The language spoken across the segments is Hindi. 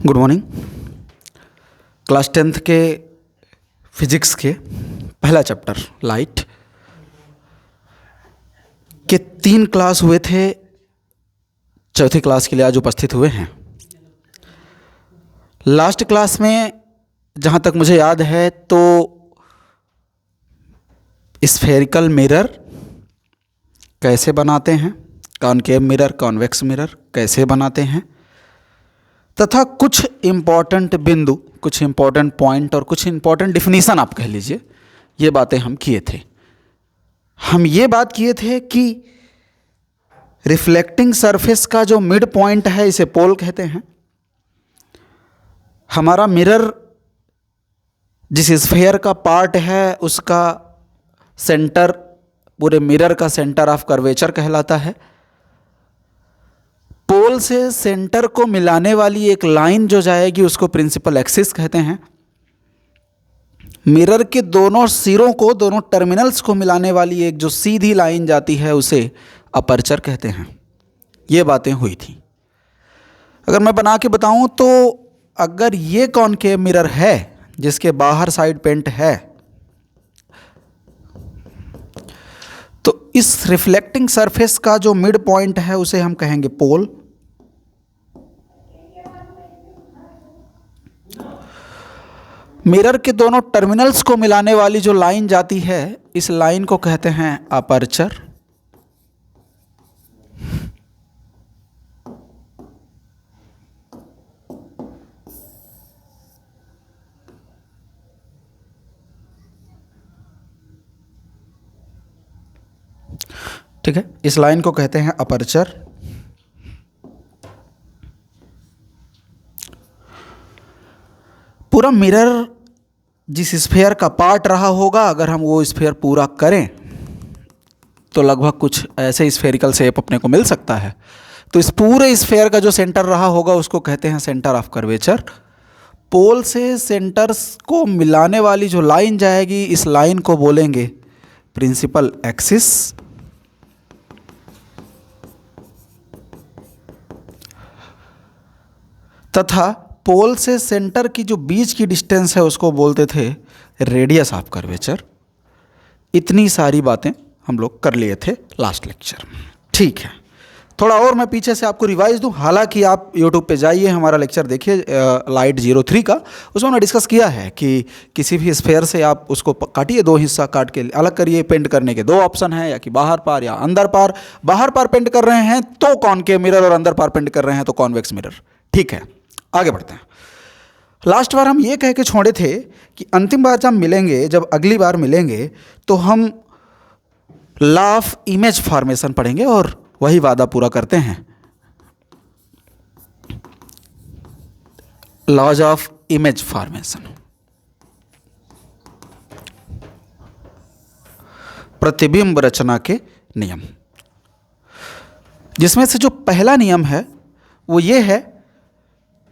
Good morning. क्लास 10th के फिजिक्स के पहला चैप्टर लाइट के 3 क्लास हुए थे। चौथी क्लास के लिए आज उपस्थित हुए हैं। लास्ट क्लास में जहाँ तक मुझे याद है तो स्फेरिकल मिरर कैसे बनाते हैं, कॉनकेव मिरर, कॉन्वेक्स मिरर कैसे बनाते हैं तथा कुछ इम्पॉर्टेंट बिंदु, कुछ इम्पॉर्टेंट पॉइंट और कुछ इम्पॉर्टेंट डिफिनीसन आप कह लीजिए, ये बातें हम किए थे। हम ये बात किए थे कि रिफ्लेक्टिंग सरफेस का जो मिड पॉइंट है इसे पोल कहते हैं। हमारा मिरर जिस स्फेयर का पार्ट है उसका सेंटर, पूरे मिरर का सेंटर ऑफ कर्वेचर कहलाता है। पोल से सेंटर को मिलाने वाली एक लाइन जो जाएगी उसको प्रिंसिपल एक्सिस कहते हैं। मिरर के दोनों सिरों को, दोनों टर्मिनल्स को मिलाने वाली एक जो सीधी लाइन जाती है उसे अपर्चर कहते हैं। ये बातें हुई थी। अगर मैं बना के बताऊं तो अगर ये कॉनकेव मिरर है जिसके बाहर साइड पेंट है तो इस रिफ्लेक्टिंग सरफेस का जो मिड पॉइंट है उसे हम कहेंगे पोल। मिरर के दोनों टर्मिनल्स को मिलाने वाली जो लाइन जाती है इस लाइन को कहते हैं अपर्चर। ठीक है, इस लाइन को कहते हैं अपर्चर। पूरा मिरर जिस स्फेयर का पार्ट रहा होगा, अगर हम वो स्फेयर पूरा करें तो लगभग कुछ ऐसे स्फेरिकल शेप अपने को मिल सकता है। तो इस पूरे स्फेयर का जो सेंटर रहा होगा उसको कहते हैं सेंटर ऑफ कर्वेचर। पोल से सेंटर्स को मिलाने वाली जो लाइन जाएगी इस लाइन को बोलेंगे प्रिंसिपल एक्सिस। तथा पोल से सेंटर की जो बीच की डिस्टेंस है उसको बोलते थे रेडियस ऑफ कर्वेचर। इतनी सारी बातें हम लोग कर लिए थे लास्ट लेक्चर में। ठीक है, थोड़ा और मैं पीछे से आपको रिवाइज दूं। हालांकि आप यूट्यूब पे जाइए, हमारा लेक्चर देखिए लाइट 03 का। उसमें हमने डिस्कस किया है कि किसी भी स्फेयर से आप उसको काटिए, 2 हिस्सा काट के अलग करिए। पेंट करने के 2 ऑप्शन हैं, या कि बाहर पार या अंदर पार। बाहर पार पेंट कर रहे हैं तो कॉनकेव मिरर और अंदर पार पेंट कर रहे हैं तो कॉन्वेक्स मिरर। ठीक है, आगे बढ़ते हैं। लास्ट बार हम ये कह के छोड़े थे कि अंतिम बार जब मिलेंगे, जब अगली बार मिलेंगे तो हम लॉ ऑफ इमेज फॉर्मेशन पढ़ेंगे और वही वादा पूरा करते हैं। लॉज ऑफ इमेज फॉर्मेशन, प्रतिबिंब रचना के नियम, जिसमें से जो पहला नियम है वो ये है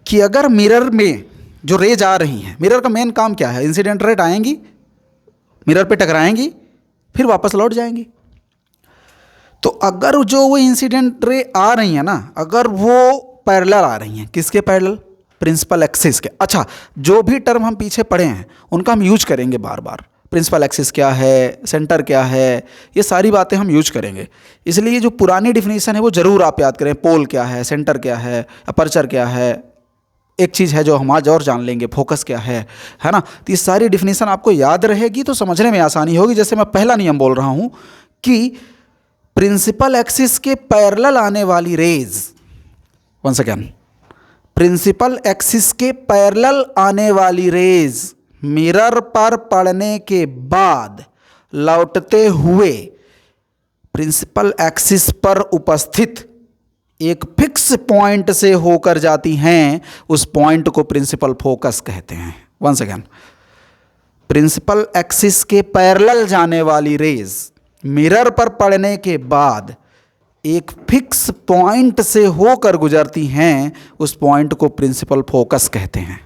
कि अगर मिरर में जो रेज आ रही हैं, मिरर का मेन काम क्या है? इंसिडेंट रेट आएंगी, मिरर पे टकराएंगी, फिर वापस लौट जाएंगी। तो अगर जो वो इंसिडेंट रे आ रही है ना, अगर वो पैरेलल आ रही हैं, किसके पैरेलल? प्रिंसिपल एक्सिस के। अच्छा, जो भी टर्म हम पीछे पढ़े हैं उनका हम यूज करेंगे बार बार। प्रिंसिपल एक्सिस क्या है, सेंटर क्या है, ये सारी बातें हम यूज करेंगे। इसलिए जो पुरानी डिफिनीशन है वो ज़रूर आप याद करें। पोल क्या है, सेंटर क्या है, अपर्चर क्या है। एक चीज़ है जो हम आज और जान लेंगे, फोकस क्या है ना। तो ये सारी डिफिनीशन आपको याद रहेगी तो समझने में आसानी होगी। जैसे मैं पहला नियम बोल रहा हूँ कि प्रिंसिपल एक्सिस के पैरेलल आने वाली rays, once again, principal axis के पैरेलल आने वाली रेज मिरर पर पड़ने के बाद लौटते हुए प्रिंसिपल एक्सिस पर उपस्थित एक फिक्स पॉइंट से होकर जाती हैं। उस पॉइंट को प्रिंसिपल फोकस कहते हैं। वंस अगेन, प्रिंसिपल एक्सिस के पैरेलल जाने वाली रेज मिरर पर पड़ने के बाद एक फिक्स पॉइंट से होकर गुजरती हैं। उस पॉइंट को प्रिंसिपल फोकस कहते हैं।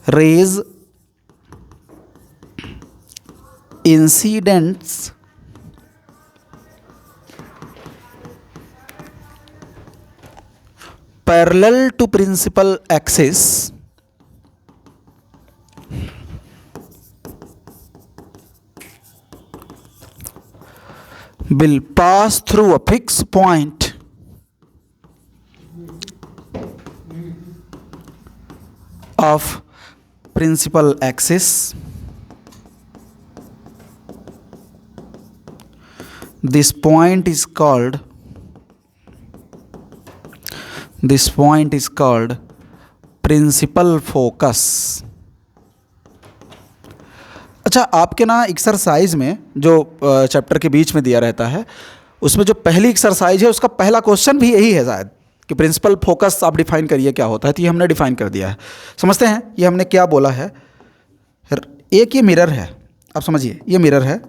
Rays incidents parallel to principal axis will pass through a fixed point of principal axis. This point is called principal focus. अच्छा, आपके ना एक्सरसाइज में जो चैप्टर के बीच में दिया रहता है, उसमें जो पहली एक्सरसाइज है उसका पहला क्वेश्चन भी यही है शायद, कि प्रिंसिपल फोकस आप डिफाइन करिए क्या होता है। तो ये हमने डिफाइन कर दिया है। समझते हैं ये हमने क्या बोला है। एक ये मिरर है, आप समझिए ये मिरर है।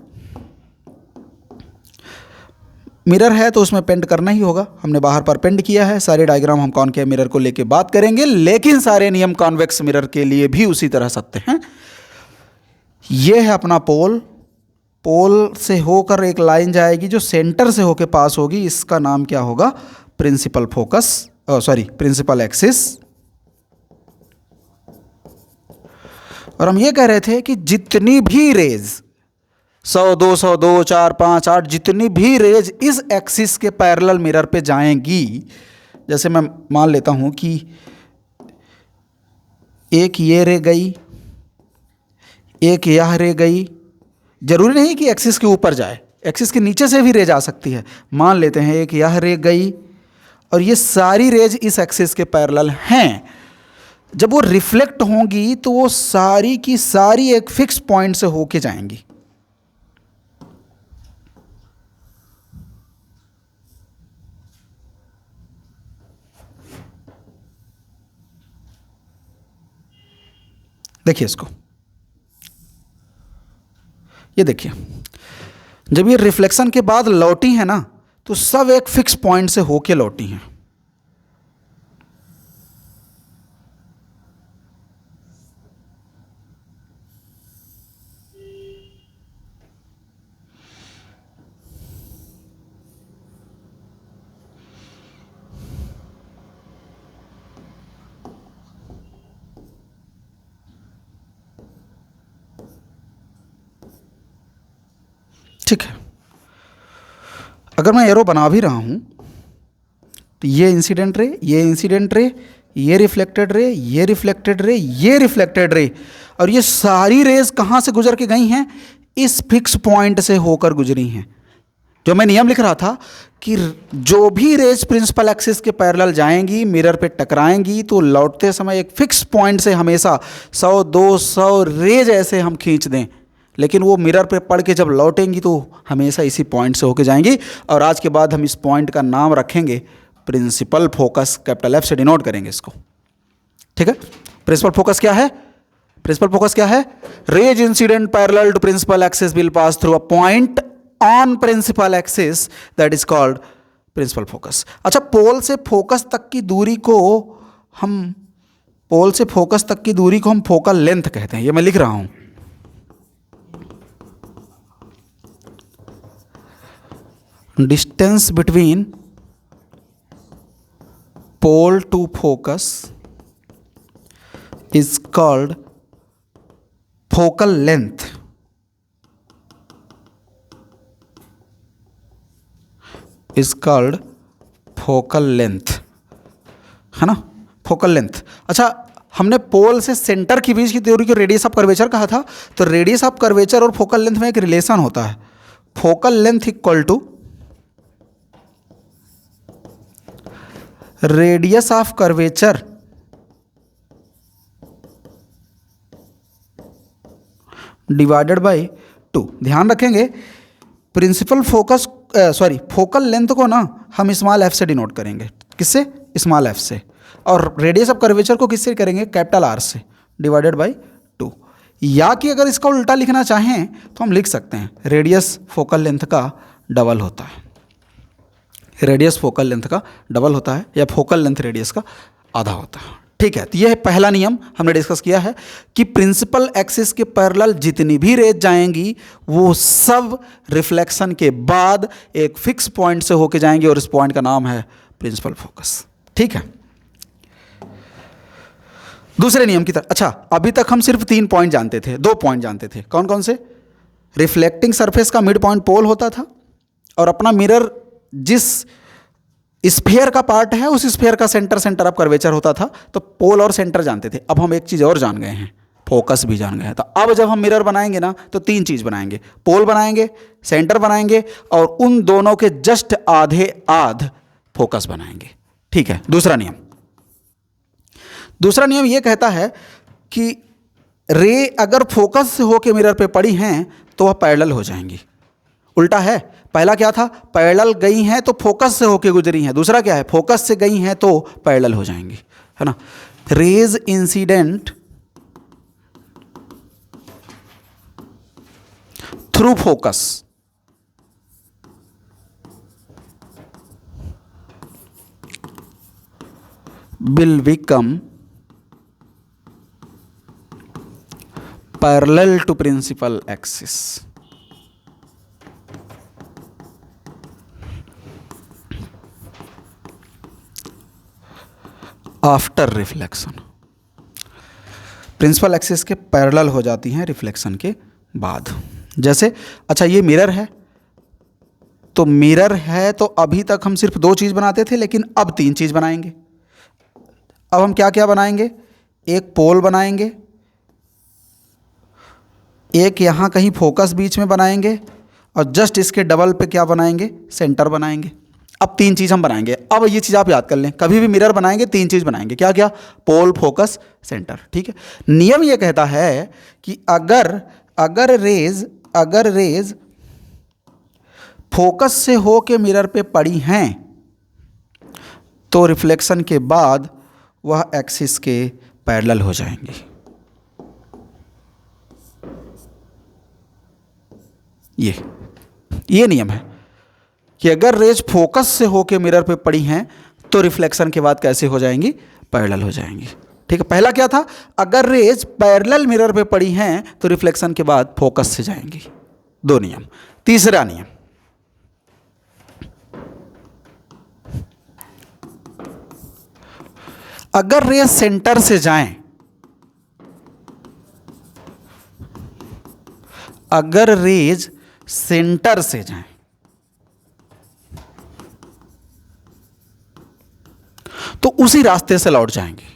मिरर है तो उसमें पेंट करना ही होगा। हमने बाहर पर पेंट किया है। सारे डायग्राम हम कॉनकेव मिरर को लेके बात करेंगे, लेकिन सारे नियम कॉन्वेक्स मिरर के लिए भी उसी तरह सत्य हैं। ये है अपना पोल। पोल से होकर एक लाइन जाएगी जो सेंटर से होकर पास होगी, इसका नाम क्या होगा? Principal focus, principal axis. और हम ये कह रहे थे कि जितनी भी रेज 100, 200, 2, 4, 5, 8 जितनी भी रेज इस एक्सिस के पैरेलल मिरर पे जाएंगी, जैसे मैं मान लेता हूं कि एक ये रे गई, एक यह रे गई। जरूरी नहीं कि एक्सिस के ऊपर जाए, एक्सिस के नीचे से भी रे जा सकती है। मान लेते हैं एक यह रे गई, और ये सारी रेज इस एक्सिस के पैरेलल हैं। जब वो रिफ्लेक्ट होंगी तो वो सारी की सारी एक फिक्स पॉइंट से होके जाएंगी। देखिए इसको, ये देखिए, जब ये रिफ्लेक्शन के बाद लौटी है ना, तो सब एक फिक्स पॉइंट से होके लौटी हैं। ठीक है, अगर मैं एरो बना भी रहा हूं तो ये इंसिडेंट रे, ये इंसिडेंट रे, ये रिफ्लेक्टेड रे, ये रिफ्लेक्टेड रे, ये रिफ्लेक्टेड रे, और ये सारी रेज कहाँ से गुजर के गई हैं? इस फिक्स पॉइंट से होकर गुजरी हैं। जो मैं नियम लिख रहा था कि जो भी रेज प्रिंसिपल एक्सिस के पैरेलल जाएंगी, मिरर पे टकराएंगी, तो लौटते समय एक फिक्स पॉइंट से हमेशा 100, 200 रेज ऐसे हम खींच दें, लेकिन वो मिरर पे पड़ के जब लौटेंगी तो हमेशा इसी पॉइंट से होके जाएंगी। और आज के बाद हम इस पॉइंट का नाम रखेंगे प्रिंसिपल फोकस, कैपिटल एफ से डिनोट करेंगे इसको। ठीक है, प्रिंसिपल फोकस क्या है? प्रिंसिपल फोकस क्या है? Rays incident parallel to principal axis will pass through a point on principal axis, that is called principal focus. अच्छा, पोल से फोकस तक की दूरी को हम फोकल लेंथ कहते हैं। ये मैं लिख रहा हूं। Distance between pole to focus is called focal length. Is called focal length, है ना? Focal length. अच्छा, हमने पोल से सेंटर के बीच की दूरी को रेडियस ऑफ कर्वेचर कहा था। तो रेडियस ऑफ कर्वेचर और फोकल लेंथ में एक रिलेशन होता है। Focal length equal to radius of curvature divided by 2। ध्यान रखेंगे, प्रिंसिपल फोकस फोकल लेंथ को ना हम स्मॉल एफ से डिनोट करेंगे। किससे? स्मॉल एफ से। और रेडियस ऑफ कर्वेचर को किससे करेंगे? कैपिटल आर से, डिवाइडेड बाय 2। या कि अगर इसका उल्टा लिखना चाहें तो हम लिख सकते हैं रेडियस फोकल लेंथ का डबल होता है। रेडियस फोकल लेंथ का डबल होता है, या फोकल लेंथ रेडियस का आधा होता है। ठीक है, तो यह पहला नियम हमने डिस्कस किया है कि प्रिंसिपल एक्सिस के पैरेलल जितनी भी रेज जाएंगी वो सब रिफ्लेक्शन के बाद एक फिक्स पॉइंट से होके जाएंगी, और इस पॉइंट का नाम है प्रिंसिपल फोकस। ठीक है, दूसरे नियम की तरफ। अच्छा, अभी तक हम सिर्फ 3 पॉइंट जानते थे, 2 पॉइंट जानते थे। कौन कौन से? रिफ्लेक्टिंग सरफेस का मिड पॉइंट पोल होता था, और अपना मिरर जिस स्फीयर का पार्ट है उस स्फीयर का सेंटर ऑफ कर्वेचर होता था। तो पोल और सेंटर जानते थे। अब हम एक चीज़ और जान गए हैं, फोकस भी जान गए हैं। तो अब जब हम मिरर बनाएंगे ना, तो 3 चीज़ बनाएंगे, पोल बनाएंगे, सेंटर बनाएंगे, और उन दोनों के जस्ट आधे आध फोकस बनाएंगे। ठीक है। दूसरा नियम ये कहता है कि रे अगर फोकस से होकर मिरर पे पड़ी हैं तो वह पैरेलल हो जाएंगी। उल्टा है, पहला क्या था? पैरेलल गई हैं तो फोकस से होकर गुजरी हैं। दूसरा क्या है? फोकस से गई हैं तो पैरेलल हो जाएंगी, है ना। Rays incident through focus will become parallel to principal axis after reflection. Principal axis के पैरेलल हो जाती हैं रिफ्लेक्शन के बाद। जैसे, अच्छा ये मिरर है, तो मिरर है तो अभी तक हम सिर्फ 2 चीज़ बनाते थे, लेकिन अब 3 चीज़ बनाएंगे। अब हम क्या क्या बनाएंगे? एक पोल बनाएंगे, एक यहाँ कहीं फोकस बीच में बनाएंगे, और जस्ट इसके डबल पे क्या बनाएंगे? सेंटर बनाएंगे। अब 3 चीज़ हम बनाएंगे। अब ये चीज़ आप याद कर लें, कभी भी मिरर बनाएंगे 3 चीज़ बनाएंगे। क्या क्या? पोल, फोकस, सेंटर। ठीक है। नियम ये कहता है कि अगर रेज फोकस से हो के मिरर पे पड़ी हैं तो रिफ्लेक्शन के बाद वह एक्सिस के पैरेलल हो जाएंगी। ये नियम है कि अगर रेज फोकस से होके मिरर पे पड़ी हैं तो रिफ्लेक्शन के बाद कैसे हो जाएंगी? पैरेलल हो जाएंगी। ठीक है। पहला क्या था? अगर रेज पैरेलल मिरर पे पड़ी हैं तो रिफ्लेक्शन के बाद फोकस से जाएंगी। 2 नियम। तीसरा नियम, अगर रेज सेंटर से जाएं, अगर रेज सेंटर से जाएं तो उसी रास्ते से लौट जाएंगे।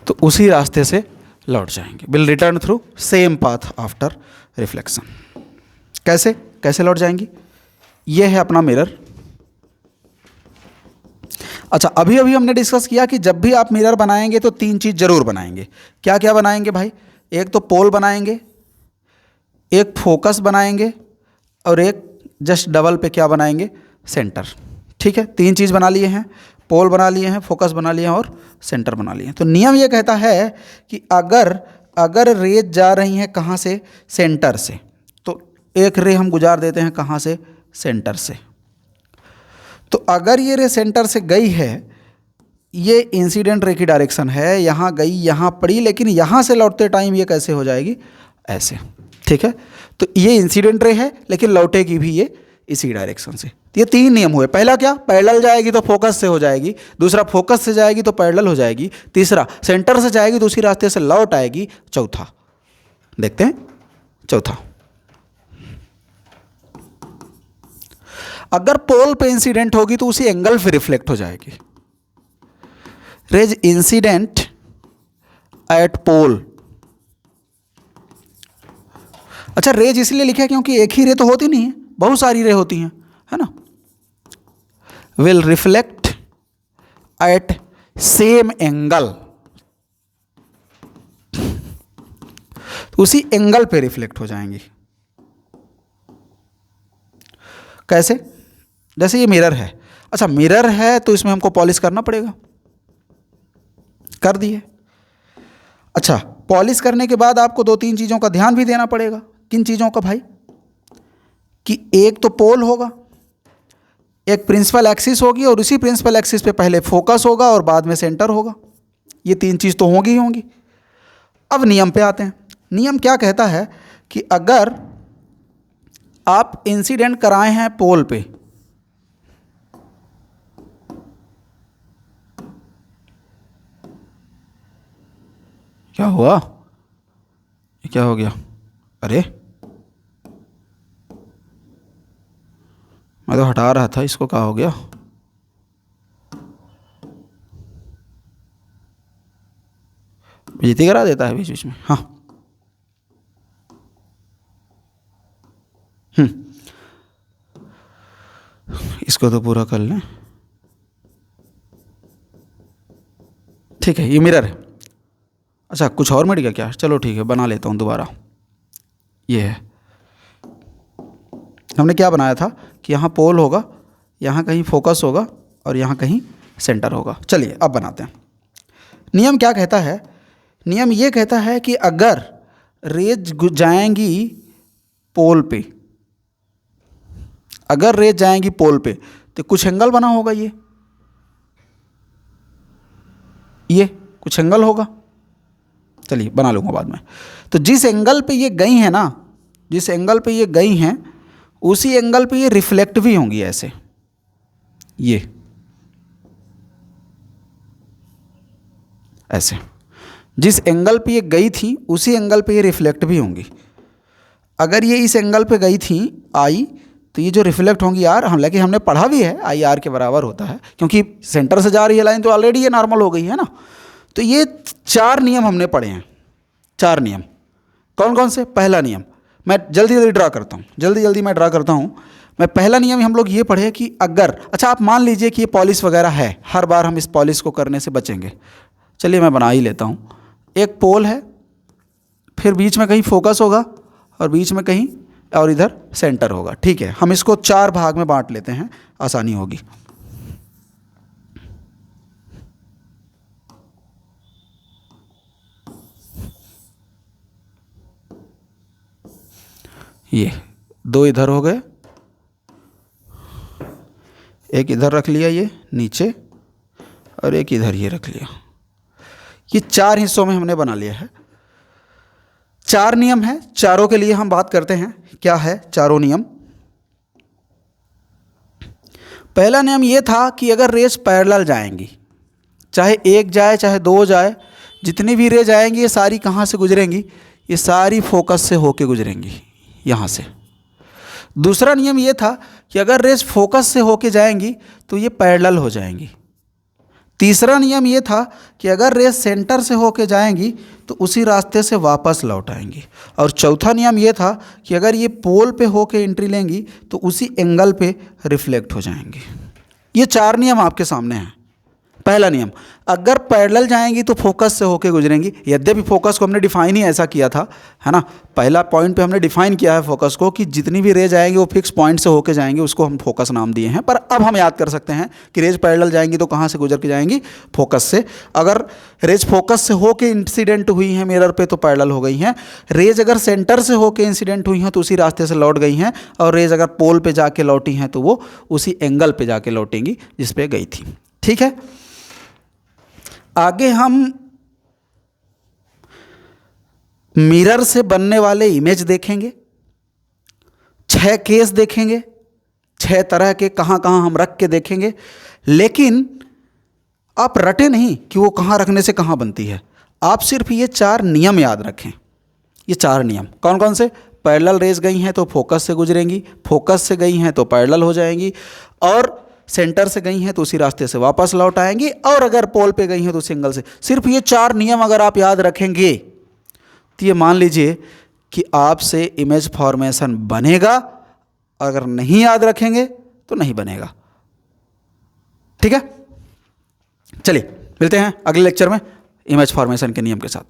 तो उसी रास्ते से लौट जाएंगे। Will return through same path after reflection. कैसे लौट जाएंगी? ये है अपना मिरर। अच्छा, अभी हमने डिस्कस किया कि जब भी आप मिरर बनाएंगे तो 3 चीज़ जरूर बनाएंगे। क्या क्या बनाएंगे भाई? एक तो पोल बनाएंगे, एक फोकस बनाएंगे, और एक जस्ट डबल पे क्या बनाएंगे? सेंटर। ठीक है। 3 चीज़ बना लिए हैं, पोल बना लिए हैं, फोकस बना लिए हैं, और सेंटर बना लिए हैं। तो नियम ये कहता है कि अगर रेज जा रही हैं कहाँ से? सेंटर से, तो एक रे हम गुजार देते हैं कहाँ से? सेंटर से। तो अगर ये रे सेंटर से गई है, ये इंसिडेंट रे की डायरेक्शन है, यहाँ गई, यहाँ पड़ी, लेकिन यहाँ से लौटते टाइम ये कैसे हो जाएगी? ऐसे। ठीक है। तो ये इंसिडेंट रे है, लेकिन लौटेगी भी ये इसी डायरेक्शन से। तो ये 3 नियम हुए। पहला क्या? पैरेलल जाएगी तो फोकस से हो जाएगी। दूसरा, फोकस से जाएगी तो पैरेलल हो जाएगी। तीसरा, सेंटर से जाएगी तो उसी रास्ते से लौट आएगी। चौथा देखते हैं। चौथा, अगर पोल पे इंसिडेंट होगी तो उसी एंगल पे रिफ्लेक्ट हो जाएगी। रेज इंसिडेंट एट पोल। अच्छा, रेज इसलिए लिखा है क्योंकि एक ही रे तो होती नहीं है, बहुत सारी रे होती हैं, है ना। Will reflect at same angle, उसी एंगल पे रिफ्लेक्ट हो जाएंगी। कैसे? जैसे ये मिरर है। अच्छा, मिरर है तो इसमें हमको पॉलिश करना पड़ेगा, कर दिए। अच्छा, पॉलिश करने के बाद आपको 2-3 चीज़ों का ध्यान भी देना पड़ेगा। किन चीज़ों का भाई? कि एक तो पोल होगा, एक प्रिंसिपल एक्सिस होगी, और उसी प्रिंसिपल एक्सिस पे पहले फोकस होगा और बाद में सेंटर होगा। ये तीन चीज़ तो होंगी ही होंगी। अब नियम पे आते हैं। नियम क्या कहता है कि अगर आप इंसिडेंट कराए हैं पोल पे, क्या हुआ, ये क्या हो गया, अरे मैं तो हटा रहा था इसको, क्या हो गया, बेइज्जती करा देता है बीच बीच में। हाँ इसको तो पूरा कर लें। ठीक है, ये मिरर है। अच्छा कुछ और मिट गया क्या, चलो ठीक है बना लेता हूँ दोबारा। ये है, हमने क्या बनाया था कि यहाँ पोल होगा, यहाँ कहीं फोकस होगा और यहाँ कहीं सेंटर होगा। चलिए अब बनाते हैं। नियम क्या कहता है, नियम ये कहता है कि अगर रेज जाएंगी पोल पे, अगर रेज जाएंगी पोल पे तो कुछ एंगल बना होगा, ये कुछ एंगल होगा। चलिए बना लूँगा बाद में। तो जिस एंगल पे ये गई हैं ना, जिस एंगल पे ये गई हैं उसी एंगल पे ये रिफ्लेक्ट भी होंगी, ऐसे ये ऐसे जिस एंगल पे ये गई थी उसी एंगल पे ये रिफ्लेक्ट भी होंगी। अगर ये इस एंगल पे गई थी आई, तो ये जो रिफ्लेक्ट होंगी आर, हालांकि हमने पढ़ा भी है आई आर के बराबर होता है, क्योंकि सेंटर से जा रही है लाइन तो ऑलरेडी ये नॉर्मल हो गई है ना। तो ये 4 नियम हमने पढ़े हैं। 4 नियम कौन कौन से? पहला नियम मैं जल्दी जल्दी ड्रा करता हूँ, जल्दी मैं ड्रा करता हूँ। मैं पहला नियम हम लोग ये पढ़े कि अगर, अच्छा आप मान लीजिए कि ये पॉलिश वगैरह है, हर बार हम इस पॉलिश को करने से बचेंगे। चलिए मैं बना ही लेता हूँ। एक पोल है, फिर बीच में कहीं फोकस होगा और बीच में कहीं और इधर सेंटर होगा। ठीक है, हम इसको 4 भाग में बांट लेते हैं, आसानी होगी। ये 2 इधर हो गए, एक इधर रख लिया ये नीचे, और एक इधर ये रख लिया। ये 4 हिस्सों में हमने बना लिया है। 4 नियम है, चारों के लिए हम बात करते हैं। क्या है चारों नियम? पहला नियम ये था कि अगर रेज पैरेलल जाएंगी, चाहे एक जाए चाहे 2 जाए, जितनी भी रेज आएंगी ये सारी कहाँ से गुजरेंगी? ये सारी फोकस से होके गुजरेंगी, यहाँ से। दूसरा नियम ये था कि अगर रेज फोकस से होके जाएंगी तो ये पैरेलल हो जाएंगी। तीसरा नियम ये था कि अगर रेज सेंटर से होके जाएंगी तो उसी रास्ते से वापस लौट आएंगी। और चौथा नियम ये था कि अगर ये पोल पे होके एंट्री लेंगी तो उसी एंगल पे रिफ्लेक्ट हो जाएंगी। ये 4 नियम आपके सामने हैं। पहला नियम, अगर पैरेलल जाएंगी तो फोकस से होके गुजरेंगी। यद्यपि फोकस को हमने डिफाइन ही ऐसा किया था, है ना। पहला पॉइंट पे हमने डिफाइन किया है फोकस को कि जितनी भी रेज आएंगी वो फिक्स पॉइंट से होके जाएंगी, उसको हम फोकस नाम दिए हैं। पर अब हम याद कर सकते हैं कि रेज पैरेलल जाएंगी तो कहाँ से गुजर के जाएंगी? फोकस से। अगर रेज फोकस से होके इंसिडेंट हुई हैं मिरर पे तो पैरेलल हो गई हैं। रेज अगर सेंटर से होके इंसिडेंट हुई हैं तो उसी रास्ते से लौट गई हैं। और रेज अगर पोल पे जाके लौटी हैं तो वो उसी एंगल पे जाके लौटेंगी जिस पे गई थी। ठीक है, आगे हम मिरर से बनने वाले इमेज देखेंगे। 6 केस देखेंगे, 6 तरह के, कहाँ कहाँ हम रख के देखेंगे। लेकिन आप रटे नहीं कि वो कहाँ रखने से कहाँ बनती है। आप सिर्फ ये 4 नियम याद रखें। ये 4 नियम कौन कौन से? पैरेलल रेज गई हैं तो फोकस से गुजरेंगी, फोकस से गई हैं तो पैरेलल हो जाएंगी, और सेंटर से गई हैं तो उसी रास्ते से वापस लौट आएंगी, और अगर पोल पे गई हैं तो सिंगल से। सिर्फ ये 4 नियम अगर आप याद रखेंगे तो ये मान लीजिए कि आपसे इमेज फॉर्मेशन बनेगा। अगर नहीं याद रखेंगे तो नहीं बनेगा। ठीक है, चलिए मिलते हैं अगले लेक्चर में इमेज फॉर्मेशन के नियम के साथ।